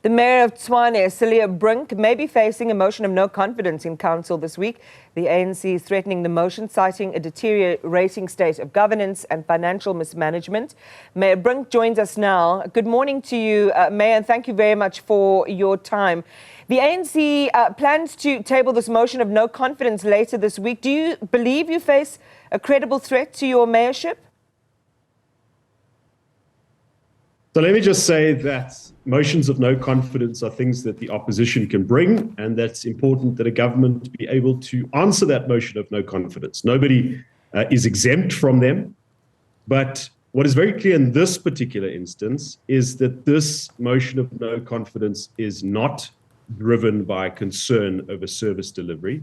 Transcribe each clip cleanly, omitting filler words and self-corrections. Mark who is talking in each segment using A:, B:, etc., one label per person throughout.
A: The Mayor of Tshwane, Cilliers Brink, may be facing a motion of no confidence in council this week. The ANC is threatening the motion, citing a deteriorating state of governance and financial mismanagement. Mayor Brink joins us now. Good morning to you, Mayor, and thank you very much for your time. The ANC plans to table this motion of no confidence later this week. Do you believe you face a credible threat to your mayorship?
B: So let me just say that motions of no confidence are things that the opposition can bring, and that's important that a government be able to answer that motion of no confidence. Nobody is exempt from them. But what is very clear in this particular instance is that this motion of no confidence is not driven by concern over service delivery.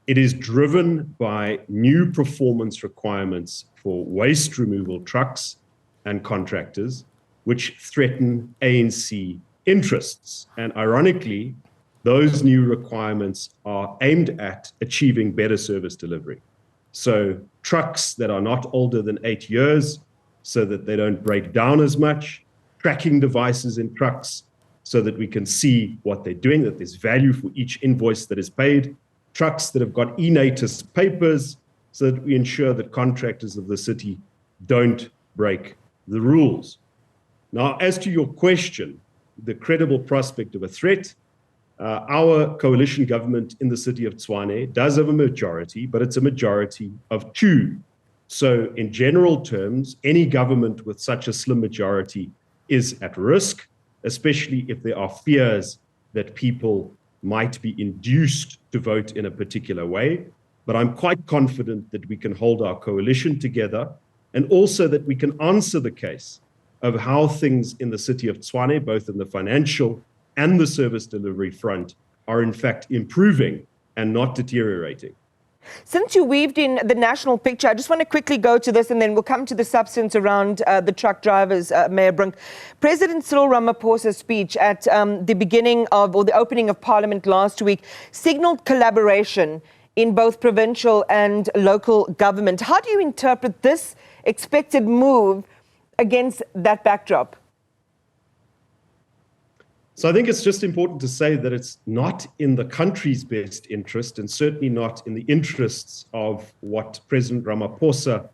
B: It is driven by new performance requirements for waste removal trucks and contractors, which threaten ANC interests. And ironically, those new requirements are aimed at achieving better service delivery. So trucks that are not older than 8 years, so that they don't break down as much, tracking devices in trucks so that we can see what they're doing, that there's value for each invoice that is paid, trucks that have got e-natus papers so that we ensure that contractors of the city don't break the rules. Now, as to your question, the credible prospect of a threat, our coalition government in the city of Tshwane does have a majority, but it's a majority of 2. So in general terms, any government with such a slim majority is at risk, especially if there are fears that people might be induced to vote in a particular way. But I'm quite confident that we can hold our coalition together, and also that we can answer the case of how things in the city of Tshwane, both in the financial and the service delivery front, are in fact improving and not deteriorating.
A: Since you weaved in the national picture, I just want to quickly go to this and then we'll come to the substance around the truck drivers, Mayor Brink. President Cyril Ramaphosa's speech at the beginning of, or the opening of Parliament last week, signaled collaboration in both provincial and local government. How do you interpret this expected move against that backdrop?
B: So I think it's just important to say that it's not in the country's best interest, and certainly not in the interests of what President Ramaphosa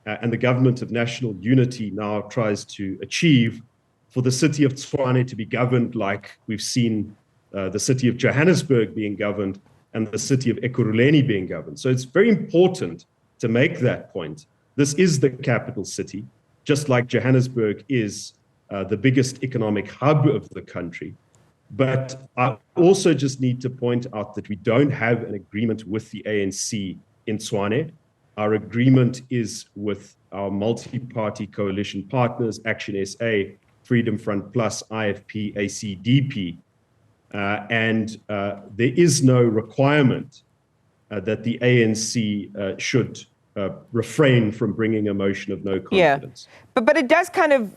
B: and the government of national unity now tries to achieve, for the city of Tshwane to be governed like we've seen the city of Johannesburg being governed and the city of Ekurhuleni being governed. So it's very important to make that point. This is the capital city, just like Johannesburg is the biggest economic hub of the country. But I also just need to point out that we don't have an agreement with the ANC in Tshwane. Our agreement is with our multi-party coalition partners, Action SA, Freedom Front Plus, IFP, ACDP. And there is no requirement that the ANC should refrain from bringing a motion of no confidence.
A: Yeah. But it does kind of,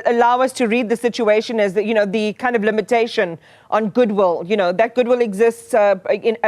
A: allow us to read the situation as the kind of limitation on goodwill. That goodwill exists at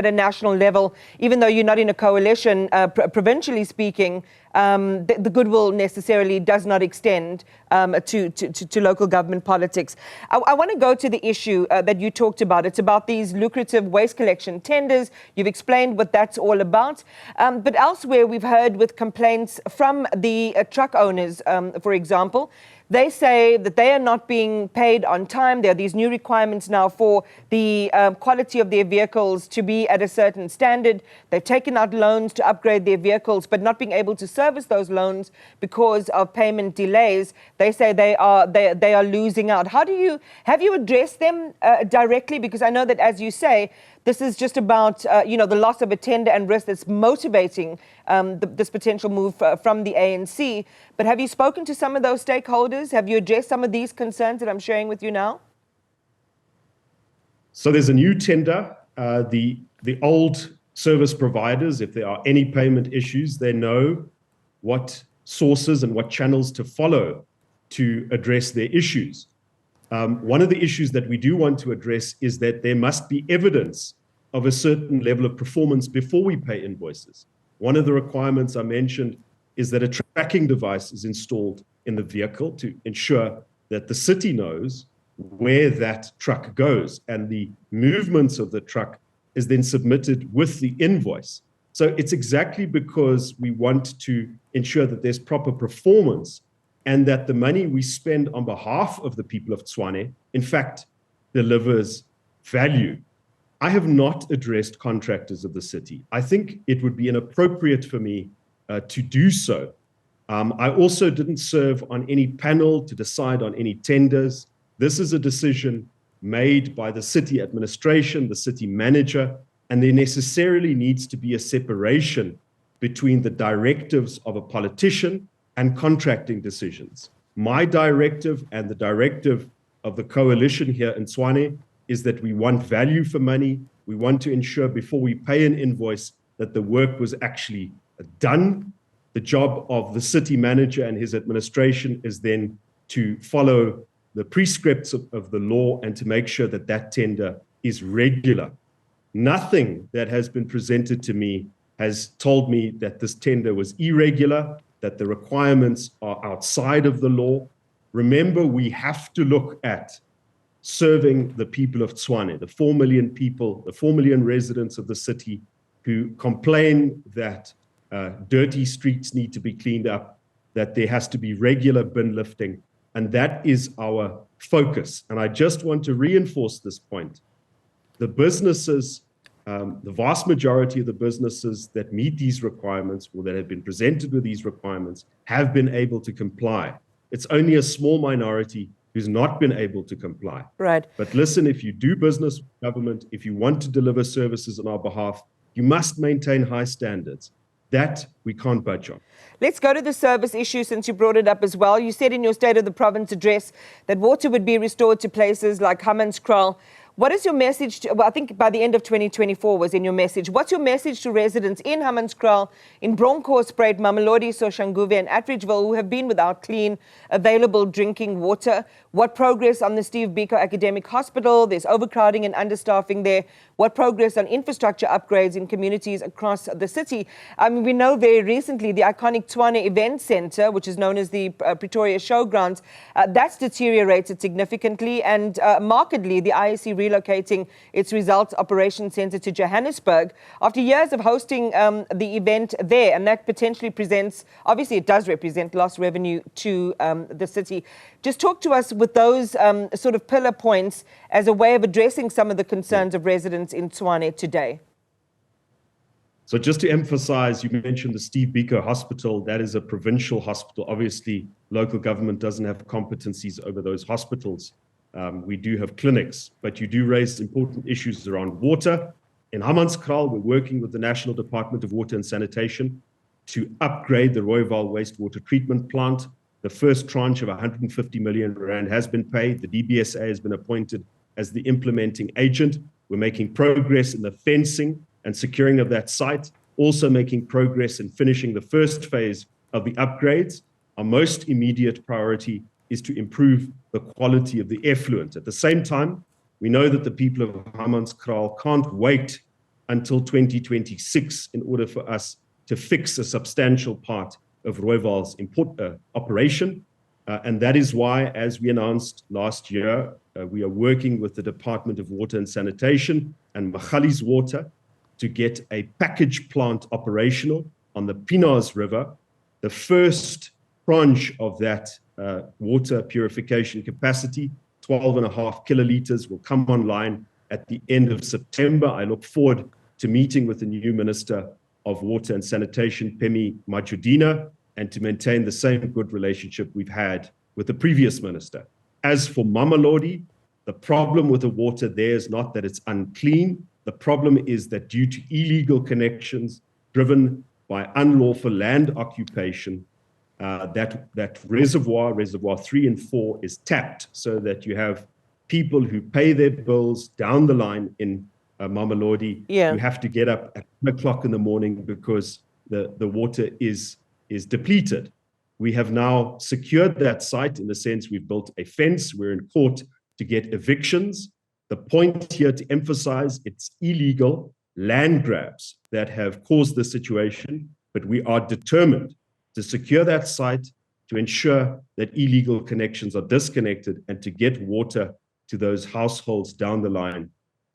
A: a national level, even though you're not in a coalition, provincially speaking. The goodwill necessarily does not extend to local government politics. I want to go to the issue that you talked about. It's about these lucrative waste collection tenders. You've explained what that's all about. But elsewhere, we've heard with complaints from the truck owners, for example. They say that they are not being paid on time. There are these new requirements now for the quality of their vehicles to be at a certain standard. They've taken out loans to upgrade their vehicles, but not being able to service those loans because of payment delays. They say they are losing out. Have you addressed them directly? Because I know that, as you say, this is just about the loss of a tender and risk that's motivating this potential move from the ANC. But have you spoken to some of those stakeholders? Have you addressed some of these concerns that I'm sharing with you now?
B: So there's a new tender. The old service providers, if there are any payment issues, they know what sources and what channels to follow to address their issues. One of the issues that we do want to address is that there must be evidence of a certain level of performance before we pay invoices. One of the requirements I mentioned is that a tracking device is installed in the vehicle to ensure that the city knows where that truck goes, and the movements of the truck is then submitted with the invoice. So it's exactly because we want to ensure that there's proper performance and that the money we spend on behalf of the people of Tshwane, in fact, delivers value. I have not addressed contractors of the city. I think it would be inappropriate for me to do so. I also didn't serve on any panel to decide on any tenders. This is a decision made by the city administration, the city manager, and there necessarily needs to be a separation between the directives of a politician and contracting decisions. My directive and the directive of the coalition here in Tshwane is that we want value for money. We want to ensure before we pay an invoice that the work was actually done. The job of the city manager and his administration is then to follow the prescripts of the law and to make sure that that tender is regular. Nothing that has been presented to me has told me that this tender was irregular, that the requirements are outside of the law. Remember, we have to look at serving the people of Tshwane, the 4 million people, the 4 million residents of the city who complain that dirty streets need to be cleaned up, that there has to be regular bin lifting, and that is our focus. And I just want to reinforce this point. The businesses, the vast majority of the businesses that meet these requirements or that have been presented with these requirements have been able to comply. It's only a small minority who's not been able to comply.
A: Right.
B: But listen, if you do business with government, if you want to deliver services on our behalf, you must maintain high standards. That we can't budge on.
A: Let's go to the service issue since you brought it up as well. You said in your State of the Province address that water would be restored to places like Hammanskraal. What is your message to, well, I think by the end of 2024 was in your message. What's your message to residents in Hammanskraal, in Bronkhorstspruit, Mamelodi, Soshanguve and Atteridgeville who have been without clean, available drinking water? What progress on the Steve Biko Academic Hospital? There's overcrowding and understaffing there. What progress on infrastructure upgrades in communities across the city? I mean, we know very recently the iconic Tshwane Event Centre, which is known as the Pretoria Showgrounds, that's deteriorated significantly and markedly. The IEC relocating its results operations centre to Johannesburg after years of hosting the event there, and that potentially presents, obviously it does represent lost revenue to the city. Just talk to us with those sort of pillar points as a way of addressing some of the concerns of residents in Tshwane today.
B: So just to emphasize, you mentioned the Steve Biko Hospital. That is a provincial hospital. Obviously, local government doesn't have competencies over those hospitals. We do have clinics, but you do raise important issues around water. In Hammanskraal, we're working with the National Department of Water and Sanitation to upgrade the Rooiwal wastewater treatment plant. The first tranche of 150 million rand has been paid. The DBSA has been appointed as the implementing agent. We're making progress in the fencing and securing of that site, also making progress in finishing the first phase of the upgrades. Our most immediate priority is to improve the quality of the effluent. At the same time, we know that the people of Hammanskraal can't wait until 2026 in order for us to fix a substantial part of Rooiwal's operation. And that is why, as we announced last year, we are working with the Department of Water and Sanitation and Magalies Water to get a package plant operational on the Pinars River. The first tranche of that water purification capacity, 12.5 kiloliters, will come online at the end of September. I look forward to meeting with the new Minister of Water and Sanitation, Pemi Majudina, and to maintain the same good relationship we've had with the previous minister. As for Mamelodi, the problem with the water there is not that it's unclean. The problem is that due to illegal connections driven by unlawful land occupation, that reservoir 3 and 4 is tapped so that you have people who pay their bills down the line in Mamelodi who have to get up at 1 o'clock in the morning because the water is depleted. We have now secured that site in the sense we've built a fence. We're in court to get evictions. The point here to emphasize, it's illegal land grabs that have caused the situation, but we are determined to secure that site, to ensure that illegal connections are disconnected, and to get water to those households down the line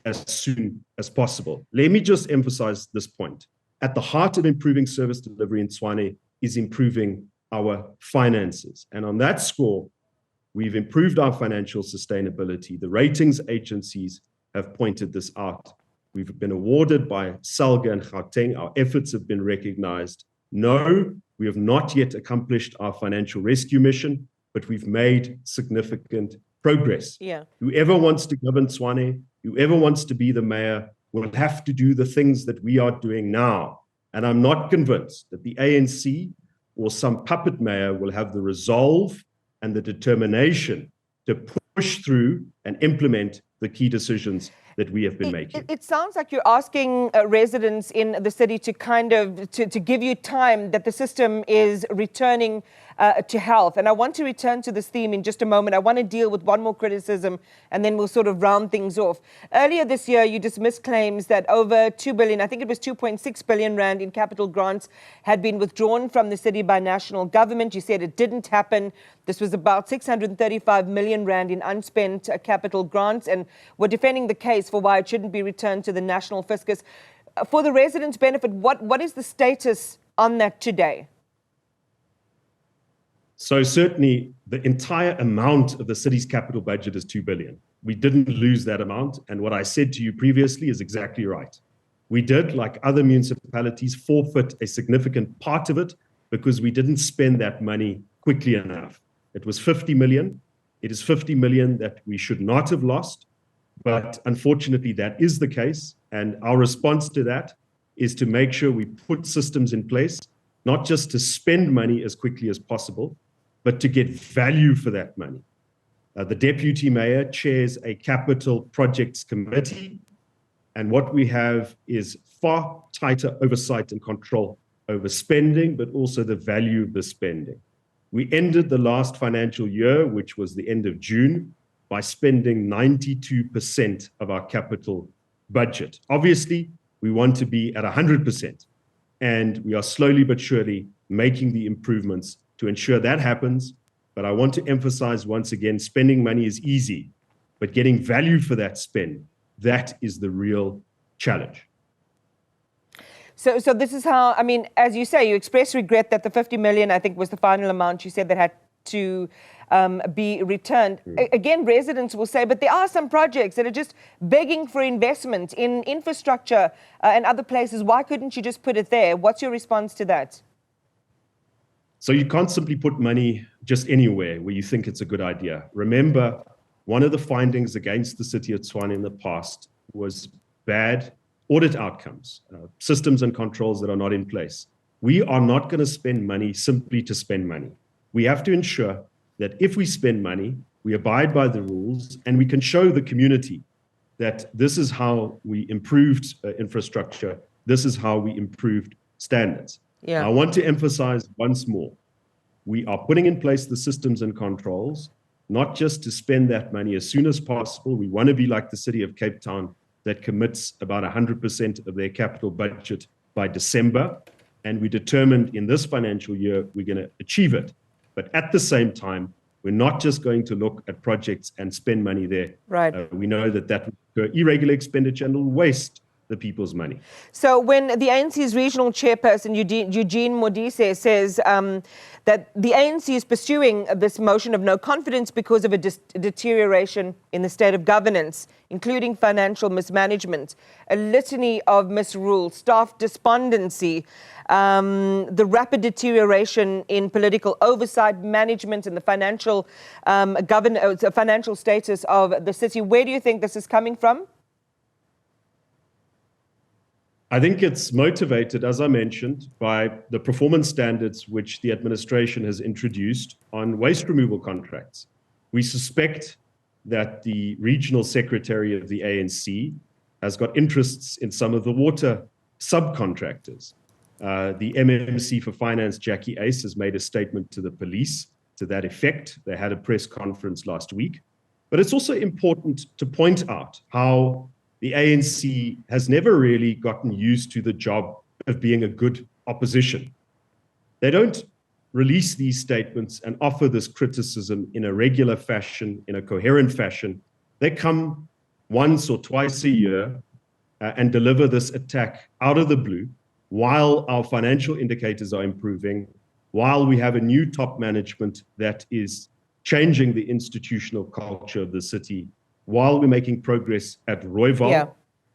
B: as soon as possible. Let me just emphasize this point. At the heart of improving service delivery in Tshwane is improving our finances. And on that score, we've improved our financial sustainability. The ratings agencies have pointed this out. We've been awarded by Salga and Gauteng. Our efforts have been recognized. No, we have not yet accomplished our financial rescue mission, but we've made significant progress.
A: Yeah.
B: Whoever wants to govern Tshwane, whoever wants to be the mayor, will have to do the things that we are doing now. And I'm not convinced that the ANC or some puppet mayor will have the resolve and the determination to push through and implement the key decisions that we have been making.
A: It sounds like you're asking residents in the city to kind of to give you time that the system is returning to health. And I want to return to this theme in just a moment. I want to deal with one more criticism and then we'll sort of round things off. Earlier this year, you dismissed claims that over 2 billion, I think it was 2.6 billion rand in capital grants had been withdrawn from the city by national government. You said it didn't happen. This was about 635 million rand in unspent capital grants, and we're defending the case for why it shouldn't be returned to the national fiscus. For the residents' benefit, what is the status on that today?
B: So certainly the entire amount of the city's capital budget is 2 billion. We didn't lose that amount. And what I said to you previously is exactly right. We did, like other municipalities, forfeit a significant part of it because we didn't spend that money quickly enough. It was 50 million. It is 50 million that we should not have lost. But unfortunately, that is the case. And our response to that is to make sure we put systems in place, not just to spend money as quickly as possible, but to get value for that money. The deputy mayor chairs a capital projects committee. And what we have is far tighter oversight and control over spending, but also the value of the spending. We ended the last financial year, which was the end of June, by spending 92% of our capital budget. Obviously, we want to be at 100%, and we are slowly but surely making the improvements to ensure that happens. But I want to emphasize once again, spending money is easy, but getting value for that spend, that is the real challenge.
A: So this is how, I mean, as you say, you express regret that the 50 million, I think, was the final amount you said that had to be returned. Again, residents will say, but there are some projects that are just begging for investment in infrastructure and other places. Why couldn't you just put it there? What's your response to that?
B: So you can't simply put money just anywhere where you think it's a good idea. Remember, one of the findings against the city of Tshwane in the past was bad audit outcomes, systems and controls that are not in place. We are not going to spend money simply to spend money. We have to ensure that if we spend money, we abide by the rules and we can show the community that this is how we improved infrastructure, this is how we improved standards.
A: Yeah.
B: I want to emphasize once more, we are putting in place the systems and controls, not just to spend that money as soon as possible. We want to be like the city of Cape Town that commits about 100% of their capital budget by December. And we determined in this financial year, we're going to achieve it. But at the same time, we're not just going to look at projects and spend money there.
A: Right.
B: We know that that will irregular expenditure and will waste the people's money.
A: So when the ANC's regional chairperson, Eugene Modise, says that the ANC is pursuing this motion of no confidence because of a deterioration in the state of governance, including financial mismanagement, a litany of misrule, staff despondency, the rapid deterioration in political oversight, management, and the financial financial status of the city. Where do you think this is coming from?
B: I think it's motivated, as I mentioned, by the performance standards which the administration has introduced on waste removal contracts. We suspect that the regional secretary of the ANC has got interests in some of the water subcontractors. The MMC for Finance, Jackie Ace, has made a statement to the police to that effect. They had a press conference last week. But it's also important to point out how the ANC has never really gotten used to the job of being a good opposition. They don't release these statements and offer this criticism in a regular fashion, in a coherent fashion, They come once or twice a year and deliver this attack out of the blue while our financial indicators are improving, while we have a new top management that is changing the institutional culture of the city, while we're making progress at Rooiwal,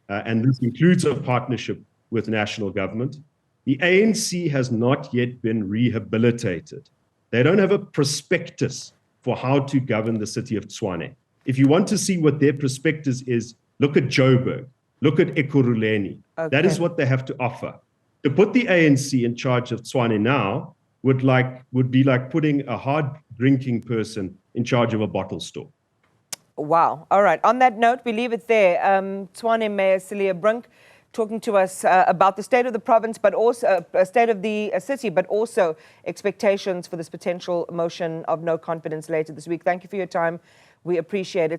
B: and this includes a partnership with national government. The ANC has not yet been rehabilitated. They don't have a prospectus for how to govern the city of Tshwane. If you want to see what their prospectus is, look at Joburg, look at Ekurhuleni.
A: Okay.
B: That is what they have to offer. To put the ANC in charge of Tshwane now would be like putting a hard-drinking person in charge of a bottle store.
A: Wow. All right. On that note, we leave it there. Tshwane Mayor Cilliers Brink talking to us about the state of the province, but also state of the city, but also expectations for this potential motion of no confidence later this week. Thank you for your time. We appreciate it.